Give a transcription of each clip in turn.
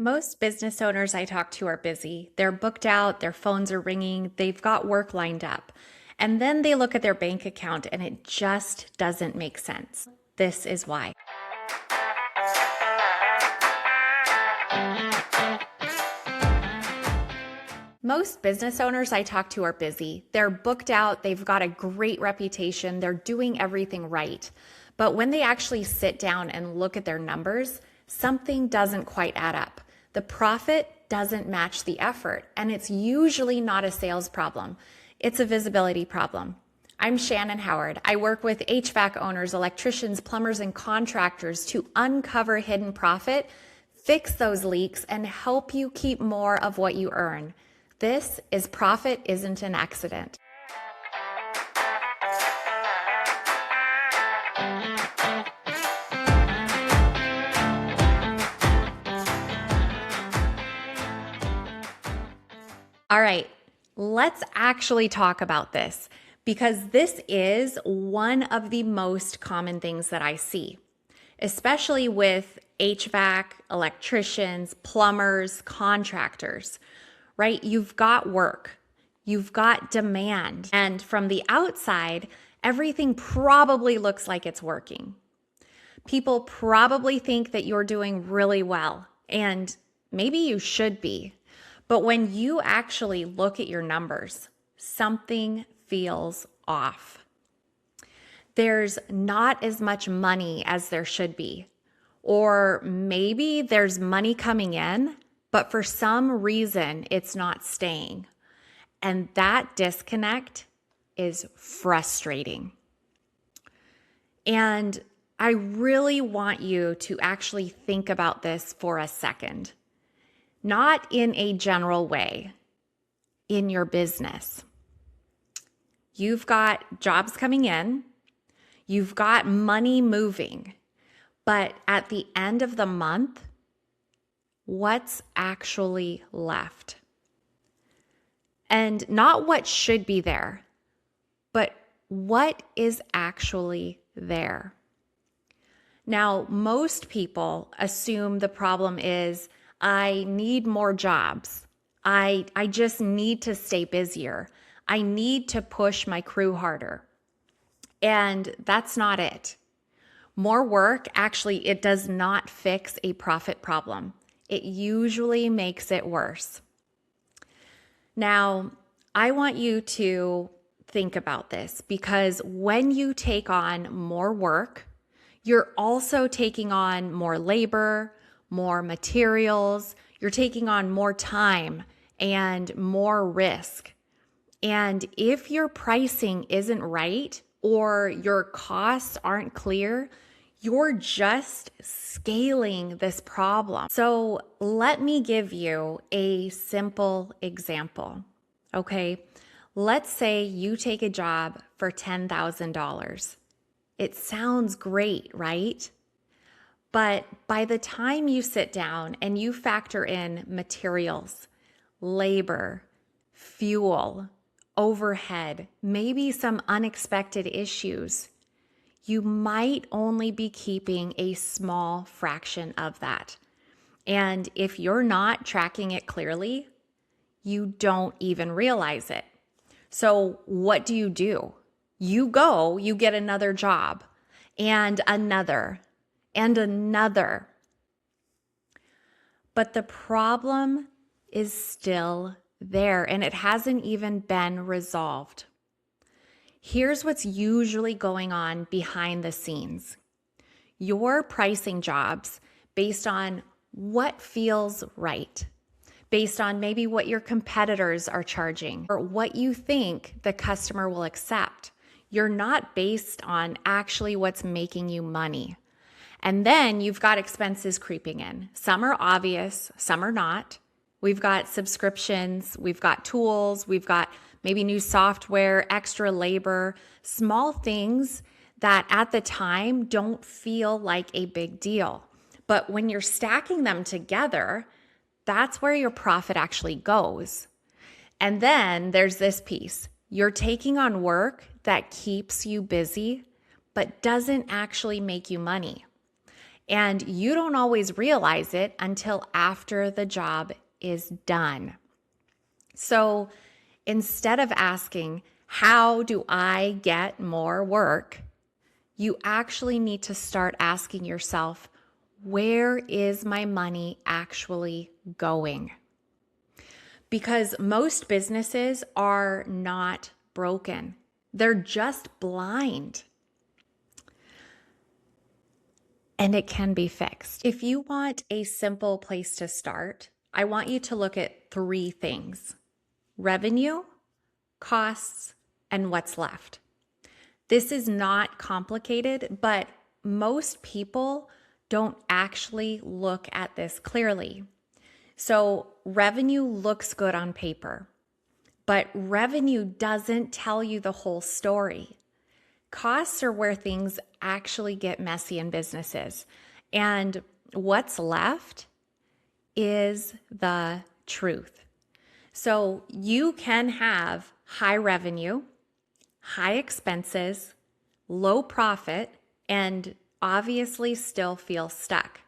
Most business owners I talk to are busy. They're booked out, their phones are ringing, they've got work lined up. And then they look at their bank account and it just doesn't make sense. This is why. Most business owners I talk to are busy. They're booked out, they've got a great reputation, they're doing everything right. But when they actually sit down and look at their numbers, something doesn't quite add up. The profit doesn't match the effort, and it's usually not a sales problem. It's a visibility problem. I'm Shannon Howard. I work with HVAC owners, electricians, plumbers, and contractors to uncover hidden profit, fix those leaks, and help you keep more of what you earn. This is Profit Isn't an Accident. All right, let's actually talk about this because this is one of the most common things that I see, especially with HVAC, electricians, plumbers, contractors, right? You've got work, you've got demand, and from the outside, everything probably looks like it's working. People probably think that you're doing really well, and maybe you should be. But when you actually look at your numbers, something feels off. There's not as much money as there should be. Or maybe there's money coming in, but for some reason it's not staying. And that disconnect is frustrating. And I really want you to actually think about this for a second. Not in a general way, in your business. You've got jobs coming in, you've got money moving, but at the end of the month, what's actually left? And not what should be there, but what is actually there. Now, most people assume the problem is, I need more jobs. I just need to stay busier. I need to push my crew harder. And that's not it. More work, actually, it does not fix a profit problem. It usually makes it worse. Now, I want you to think about this because when you take on more work, you're also taking on more labor, more materials, you're taking on more time and more risk. And if your pricing isn't right or your costs aren't clear, you're just scaling this problem. So let me give you a simple example, okay? Let's say you take a job for $10,000. It sounds great, right? But by the time you sit down and you factor in materials, labor, fuel, overhead, maybe some unexpected issues, you might only be keeping a small fraction of that. And if you're not tracking it clearly, you don't even realize it. So what do? You get another job and another and another. But the problem is still there and it hasn't even been resolved. Here's what's usually going on behind the scenes. You're pricing jobs based on what feels right, based on maybe what your competitors are charging or what you think the customer will accept. You're not based on actually what's making you money. And then you've got expenses creeping in. Some are obvious, some are not. We've got subscriptions, we've got tools, we've got maybe new software, extra labor, small things that at the time don't feel like a big deal. But when you're stacking them together, that's where your profit actually goes. And then there's this piece. You're taking on work that keeps you busy, but doesn't actually make you money. And you don't always realize it until after the job is done. So instead of asking, how do I get more work? You actually need to start asking yourself, where is my money actually going? Because most businesses are not broken. They're just blind. And it can be fixed. If you want a simple place to start, I want you to look at 3 things: revenue, costs, and what's left. This is not complicated, but most people don't actually look at this clearly. So revenue looks good on paper, but revenue doesn't tell you the whole story. Costs are where things actually get messy in businesses. And what's left is the truth. So you can have high revenue, high expenses, low profit, and obviously still feel stuck.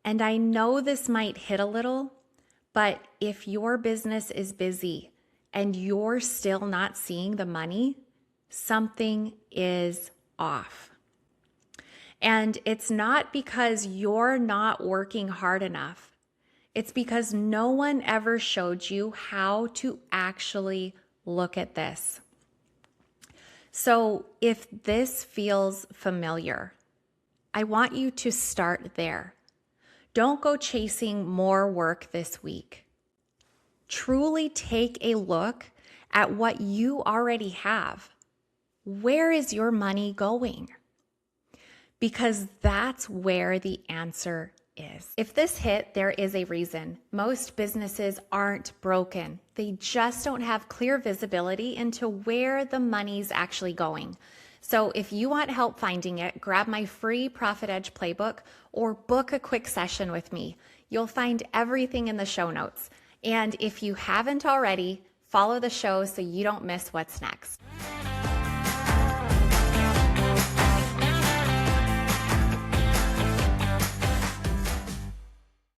And I know this might hit a little, but if your business is busy and you're still not seeing the money, something is off. And it's not because you're not working hard enough. It's because no one ever showed you how to actually look at this. So if this feels familiar, I want you to start there. Don't go chasing more work this week. Truly take a look at what you already have. Where is your money going? Because that's where the answer is. If this hit, there is a reason. Most businesses aren't broken. They just don't have clear visibility into where the money's actually going. So if you want help finding it, grab my free Profit Edge playbook or book a quick session with me. You'll find everything in the show notes. And if you haven't already, follow the show so you don't miss what's next.